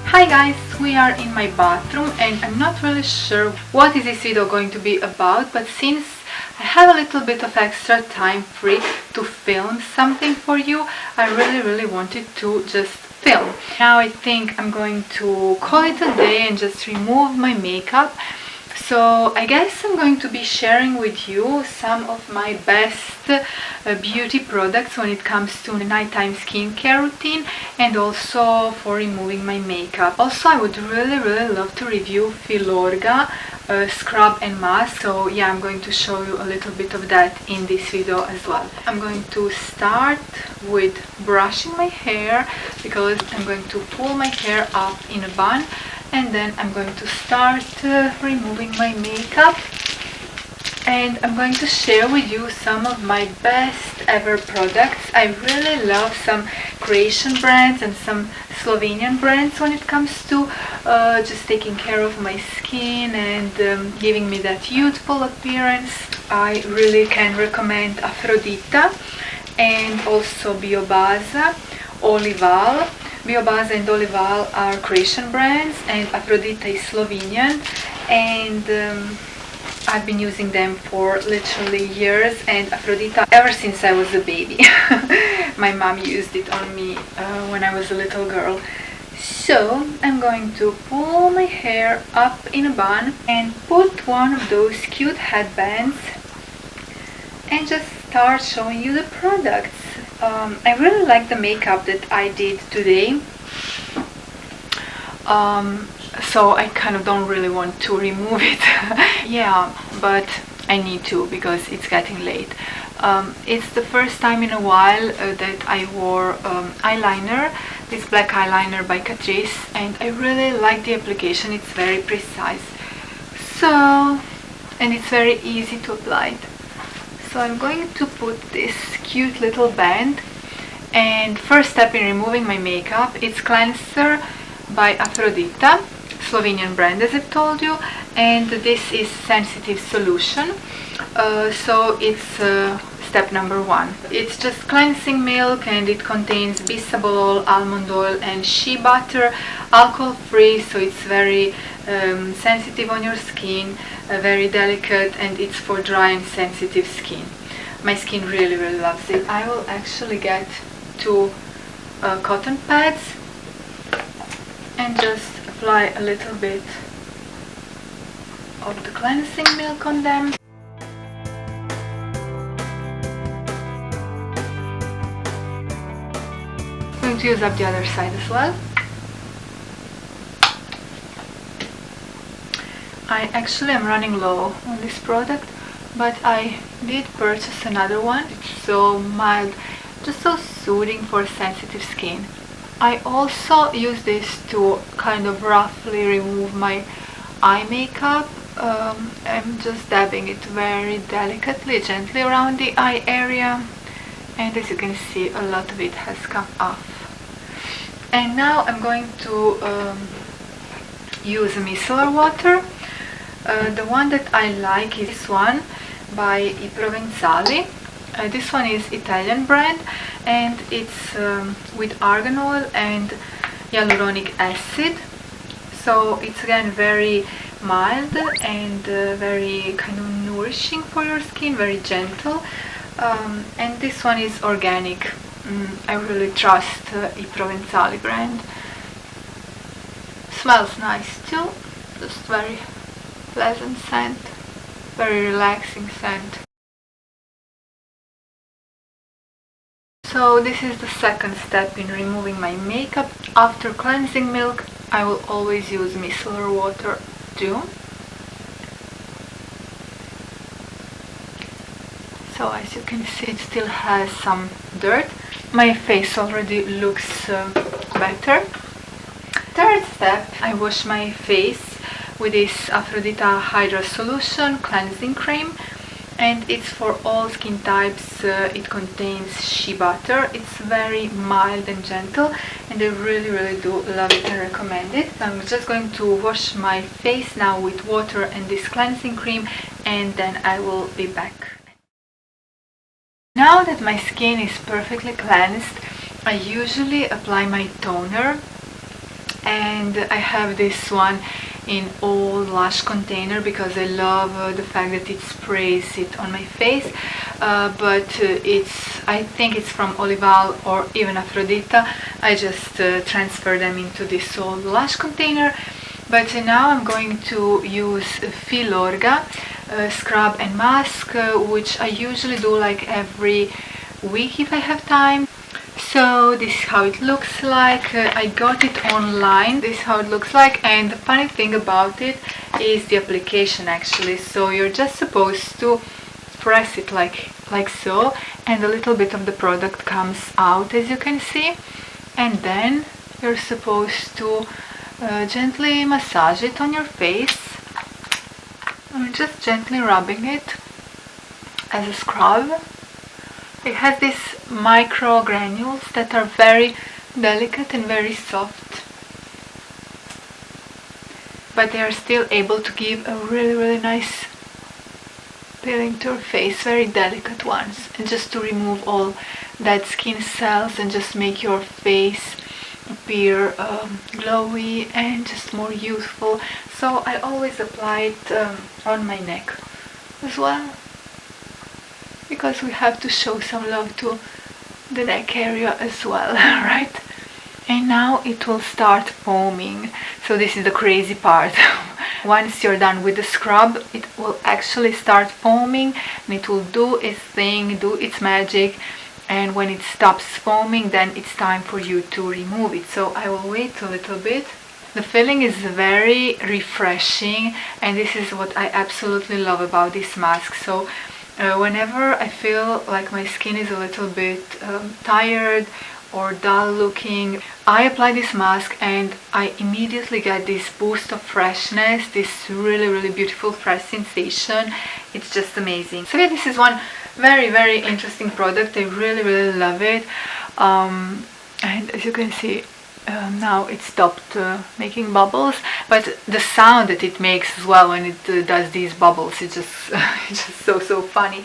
Hi guys, we are in my bathroom and I'm not really sure what is this video going to be about, but since I have a little bit of extra time free to film something for you, I really wanted to just film. Now I think I'm going to call it a day and just remove my makeup. So I guess I'm going to be sharing with you some of my best beauty products when it comes to nighttime skincare routine and also for removing my makeup. Also, I would really love to review Filorga scrub and mask. So yeah, I'm going to show you a little bit of that in this video as well. I'm going to start with brushing my hair because I'm going to pull my hair up in a bun. And then I'm going to start removing my makeup, and I'm going to share with you some of my best ever products. I really love some Croatian brands and some Slovenian brands when it comes to just taking care of my skin and giving me that youthful appearance. I really can recommend Afrodita and also Biobaza, Olival. Biobaza and Olival are Croatian brands and Afrodita is Slovenian, and I've been using them for literally years, and Afrodita ever since I was a baby. My mom used it on me when I was a little girl. So I'm going to pull my hair up in a bun and put one of those cute headbands and just start showing you the products. I really like the makeup that I did today, so I kind of don't really want to remove it. Yeah, but I need to because it's getting late. It's the first time in a while that I wore eyeliner, this black eyeliner by Catrice, and I really like the application. It's very precise, and it's very easy to apply it. So I'm going to put this cute little band, and first step in removing my makeup, it's cleanser by Afrodita, Slovenian brand as I've told you, and this is sensitive solution. So it's step number 1. It's just cleansing milk and it contains bisabol oil, almond oil and shea butter, alcohol free, so it's very sensitive on your skin, very delicate, and it's for dry and sensitive skin. My skin really loves it. I will actually get 2 cotton pads and just apply a little bit of the cleansing milk on them. I'm going to use up the other side as well. I actually am running low on this product, but I did purchase another one. It's so mild, just so soothing for sensitive skin. I also use this to kind of roughly remove my eye makeup. I'm just dabbing it very delicately, gently around the eye area, and as you can see, a lot of it has come off. And now I'm going to use micellar water. The one that I like is this one by I Provenzali. This one is Italian brand, and it's with argan oil and hyaluronic acid. So it's again very mild and very kind of nourishing for your skin, very gentle. And this one is organic. I really trust I Provenzali brand. Smells nice too, just very pleasant scent, very relaxing scent. So this is the second step in removing my makeup. After cleansing milk, I will always use micellar water too. So as you can see, it still has some dirt. My face already looks better. Third step, I wash my face with this Afrodita Hydra Solution Cleansing Cream, and it's for all skin types. It contains shea butter. It's very mild and gentle, and I really do love it and recommend it. I'm just going to wash my face now with water and this cleansing cream, and then I will be back. Now that my skin is perfectly cleansed, I usually apply my toner and I have this one in all lash container because I love the fact that it sprays it on my face, but I think it's from Olival or even Afrodita. I just transfer them into this old lash container. But now I'm going to use Filorga scrub and mask, which I usually do like every week if I have time. So this is how it looks like. I got it online. This is how it looks like, and the funny thing about it is the application actually. So you're just supposed to press it like so, and a little bit of the product comes out, as you can see, and then you're supposed to gently massage it on your face. I'm just gently rubbing it as a scrub. It has these micro granules that are very delicate and very soft, but they are still able to give a really nice feeling to your face, very delicate ones, and just to remove all dead skin cells and just make your face appear glowy and just more youthful. So I always apply it on my neck as well, because we have to show some love to the neck area as well, right? And now it will start foaming. So this is the crazy part. Once you're done with the scrub, it will actually start foaming, and it will do its thing, do its magic, and when it stops foaming, then it's time for you to remove it. So I will wait a little bit. The feeling is very refreshing, and this is what I absolutely love about this mask. So whenever I feel like my skin is a little bit tired or dull looking, I apply this mask and I immediately get this boost of freshness, this really beautiful fresh sensation. It's just amazing. So yeah, this is one very interesting product. I really love it, and as you can see, now it stopped making bubbles, but the sound that it makes as well when it does these bubbles, it's just so funny.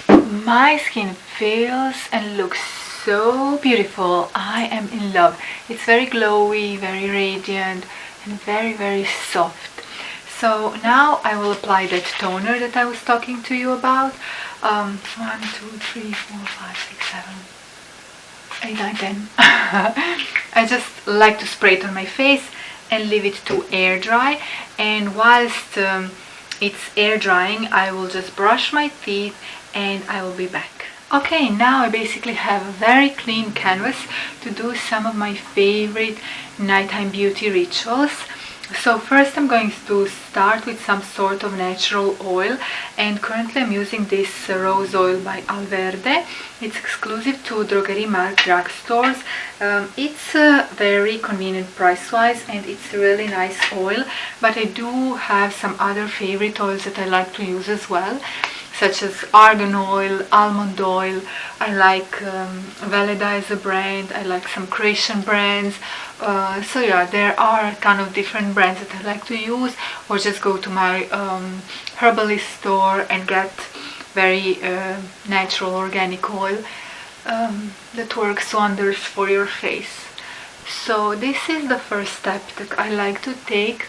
My skin feels and looks so beautiful. I am in love. It's very glowy, very radiant, and very soft. So now I will apply that toner that I was talking to you about. 1, 2, 3, 4, 5, 6, 7, 8, 9, 10. I just like to spray it on my face and leave it to air dry, and whilst it's air drying, I will just brush my teeth and I will be back. Okay, now I basically have a very clean canvas to do some of my favorite nighttime beauty rituals. So first I'm going to start with some sort of natural oil, and currently I'm using this rose oil by Alverde. It's exclusive to Drogerie Mark drugstores. It's very convenient price-wise, and it's a really nice oil, but I do have some other favorite oils that I like to use as well, such as argan oil, almond oil. I like Veleda as a brand. I like some Croatian brands. So yeah, there are a ton of different brands that I like to use, or just go to my herbalist store and get very natural organic oil that works wonders for your face. So this is the first step that I like to take.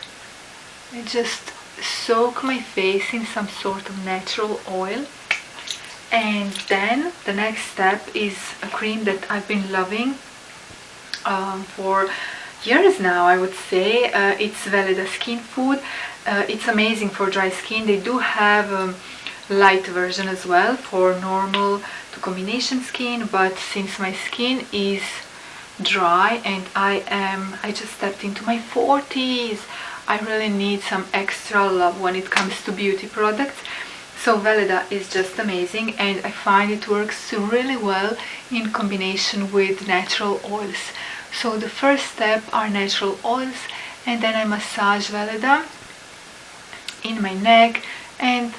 I just soak my face in some sort of natural oil, and then the next step is a cream that I've been loving for years now, I would say. It's Veleda Skin Food. It's amazing for dry skin. They do have a light version as well for normal to combination skin, but since my skin is dry and I just stepped into my 40s, I really need some extra love when it comes to beauty products. So Veleda is just amazing, and I find it works really well in combination with natural oils. So the first step are natural oils, and then I massage Veleda in my neck and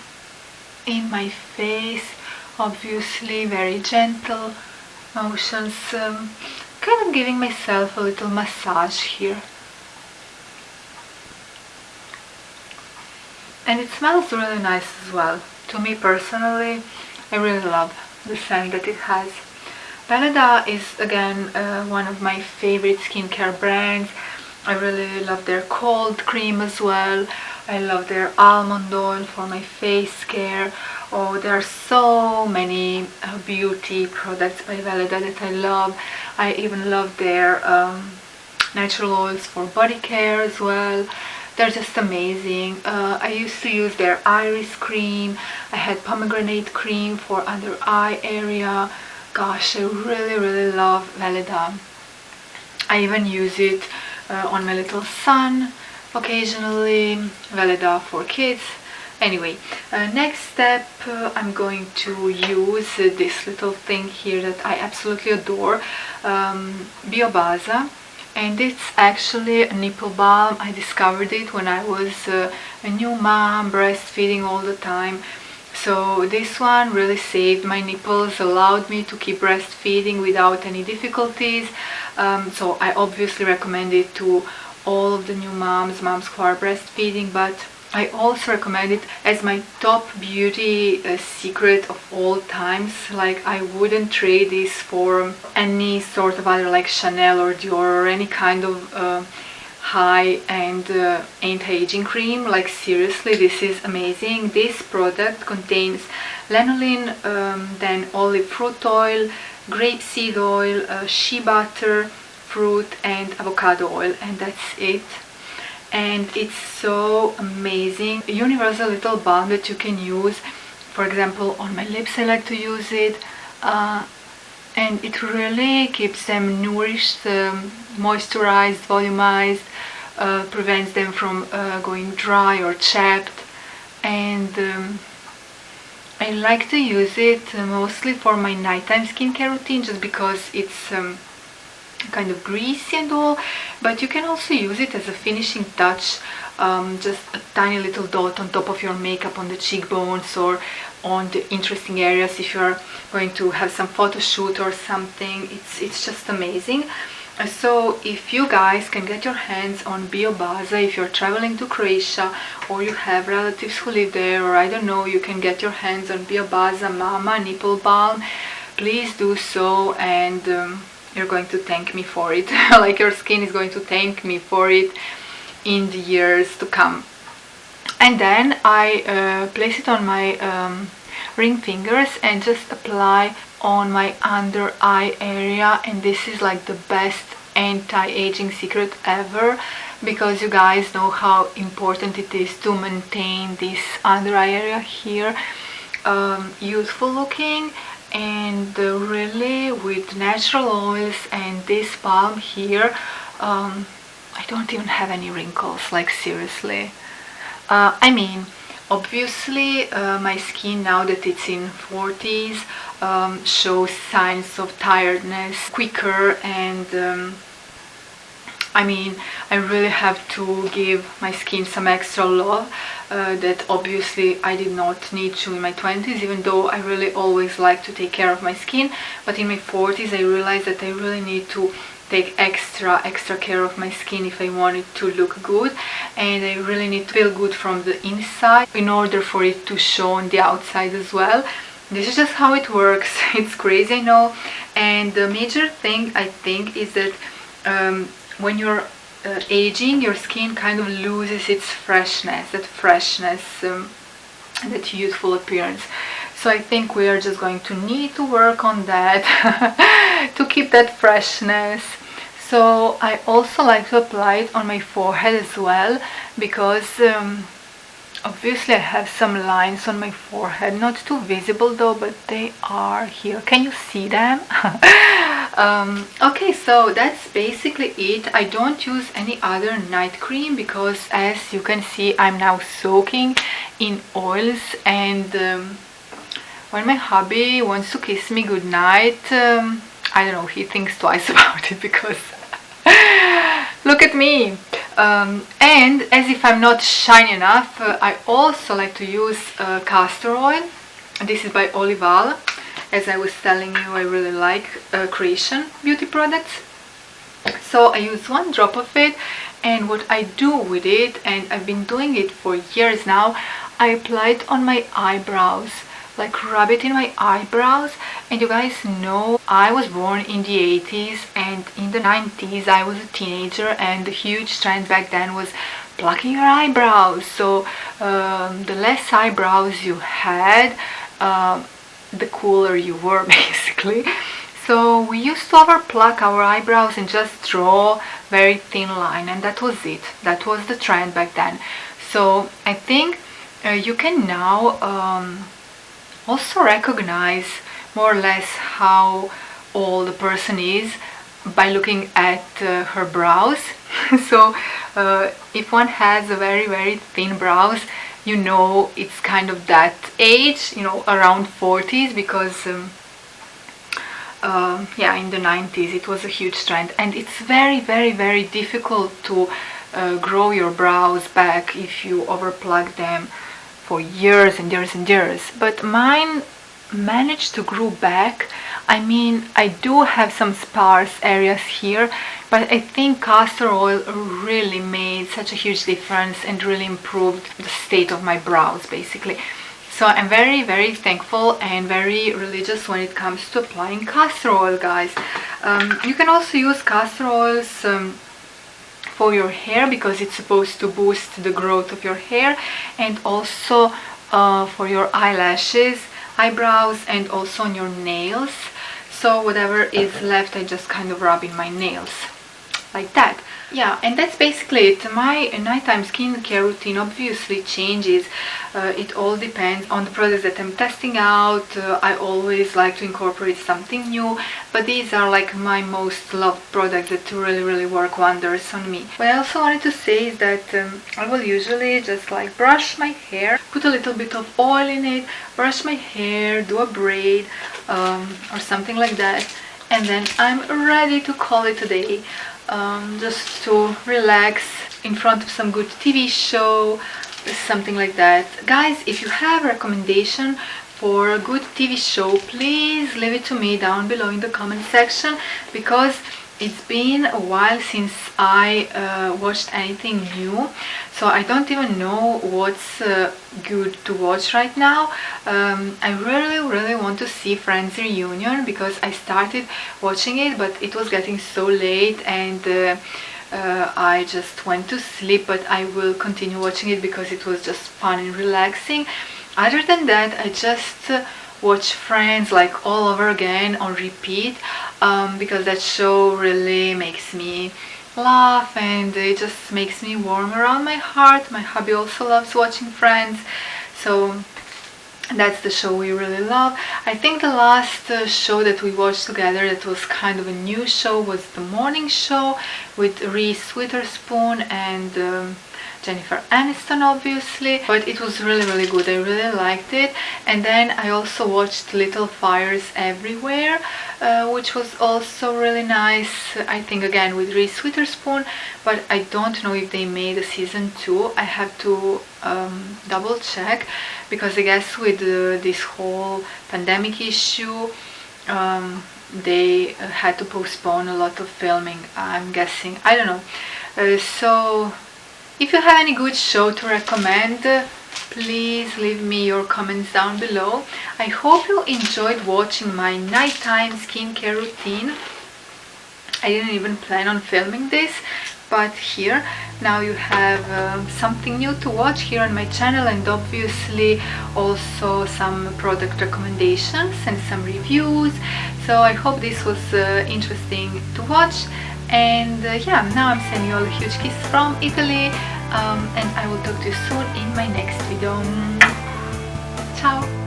in my face, obviously very gentle motions, kind of giving myself a little massage here. And it smells really nice as well. To me personally, I really love the scent that it has. Veleda is again one of my favorite skincare brands. I really love their cold cream as well. I love their almond oil for my face care. Oh, there are so many beauty products by Veleda that I love. I even love their natural oils for body care as well. They're just amazing. I used to use their iris cream. I had pomegranate cream for under eye area. Gosh, I really love Veleda. I even use it on my little son occasionally. Veleda for kids. Anyway, next step, I'm going to use this little thing here that I absolutely adore, Biobaza, and it's actually a nipple balm. I discovered it when I was a new mom, breastfeeding all the time. So this one really saved my nipples, allowed me to keep breastfeeding without any difficulties. So I obviously recommend it to all of the new moms who are breastfeeding, but I also recommend it as my top beauty secret of all times. Like, I wouldn't trade this for any sort of other like Chanel or Dior or any kind of high-end anti-aging cream. Like, seriously, this is amazing. This product contains lanolin, then olive fruit oil, grapeseed oil, shea butter, fruit and avocado oil, and that's it. And it's so amazing. A universal little balm that you can use, for example, on my lips. I like to use it, and it really keeps them nourished, moisturized, volumized, prevents them from going dry or chapped. And I like to use it mostly for my nighttime skincare routine, just because it's kind of greasy and all, but you can also use it as a finishing touch, just a tiny little dot on top of your makeup on the cheekbones or on the interesting areas if you're going to have some photo shoot or something. It's just amazing. So if you guys can get your hands on Biobaza, if you're traveling to Croatia or you have relatives who live there, or I don't know, you can get your hands on Biobaza Mama Nipple Balm, please do so, and you're going to thank me for it. Like, your skin is going to thank me for it in the years to come. And then I place it on my ring fingers and just apply on my under eye area, and this is like the best anti-aging secret ever, because you guys know how important it is to maintain this under eye area here youthful looking. And really, with natural oils and this balm here, I don't even have any wrinkles, like, seriously. I mean, obviously my skin, now that it's in 40s, shows signs of tiredness quicker, and I mean, I really have to give my skin some extra love that obviously I did not need to in my 20s, even though I really always like to take care of my skin. But in my 40s I realized that I really need to take extra care of my skin if I want it to look good, and I really need to feel good from the inside in order for it to show on the outside as well. This is just how it works. It's crazy, I know. And the major thing, I think, is that when you're aging, your skin kind of loses its freshness, that youthful appearance. So I think we are just going to need to work on that to keep that freshness. So I also like to apply it on my forehead as well, because obviously I have some lines on my forehead, not too visible though, but they are here. Can you see them? Okay, so that's basically it. I don't use any other night cream because, as you can see, I'm now soaking in oils, and when my hubby wants to kiss me goodnight, I don't know, he thinks twice about it, because look at me. And as if I'm not shiny enough, I also like to use castor oil. This is by Olival. As I was telling you, I really like Croatian beauty products. So I use 1 drop of it, and what I do with it, and I've been doing it for years now, I apply it on my eyebrows. like rub it in my eyebrows. And you guys know I was born in the 80s, and in the 90s I was a teenager, and the huge trend back then was plucking your eyebrows. So the less eyebrows you had, the cooler you were, basically. So we used to overpluck our eyebrows and just draw very thin line, and that was it. That was the trend back then. So I think you can now also recognize more or less how old a person is by looking at her brows. So if one has a very thin brows, you know it's kind of that age, you know, around 40s, because yeah, in the 90s it was a huge trend, and it's very difficult to grow your brows back if you overplug them for years and years. But mine managed to grow back. I mean, I do have some sparse areas here, but I think castor oil really made such a huge difference and really improved the state of my brows, basically. So I'm very thankful and very religious when it comes to applying castor oil, guys. You can also use castor oils for your hair, because it's supposed to boost the growth of your hair, and also for your eyelashes, eyebrows, and also on your nails. So whatever is left, I just kind of rub in my nails like that. Yeah, and that's basically it. My nighttime skincare routine obviously changes. It all depends on the products that I'm testing out. I always like to incorporate something new, but these are like my most loved products that really work wonders on me. What I also wanted to say is that I will usually just like brush my hair, put a little bit of oil in it, brush my hair, do a braid or something like that, and then I'm ready to call it a day. Just to relax in front of some good TV show, something like that. Guys, if you have a recommendation for a good TV show, please leave it to me down below in the comment section, because it's been a while since I watched anything new, so I don't even know what's good to watch right now. I really want to see Friends Reunion, because I started watching it, but it was getting so late, and I just went to sleep. But I will continue watching it because it was just fun and relaxing. Other than that, I just watch Friends like all over again on repeat, because that show really makes me laugh, and it just makes me warm around my heart. My hubby also loves watching Friends, so that's the show we really love. I think the last show that we watched together that was kind of a new show was The Morning Show with Reese Witherspoon and Jennifer Aniston, obviously, but it was really good. I really liked it. And then I also watched Little Fires Everywhere, which was also really nice. I think again with Reese Witherspoon, but I don't know if they made a season 2. I have to double check, because I guess with this whole pandemic issue, they had to postpone a lot of filming, I'm guessing. I don't know. So if you have any good show to recommend, please leave me your comments down below. I hope you enjoyed watching my nighttime skincare routine. I didn't even plan on filming this, but here now you have something new to watch here on my channel, and obviously also some product recommendations and some reviews. So I hope this was interesting to watch. And yeah, now I'm sending you all a huge kiss from Italy, and I will talk to you soon in my next video. Ciao!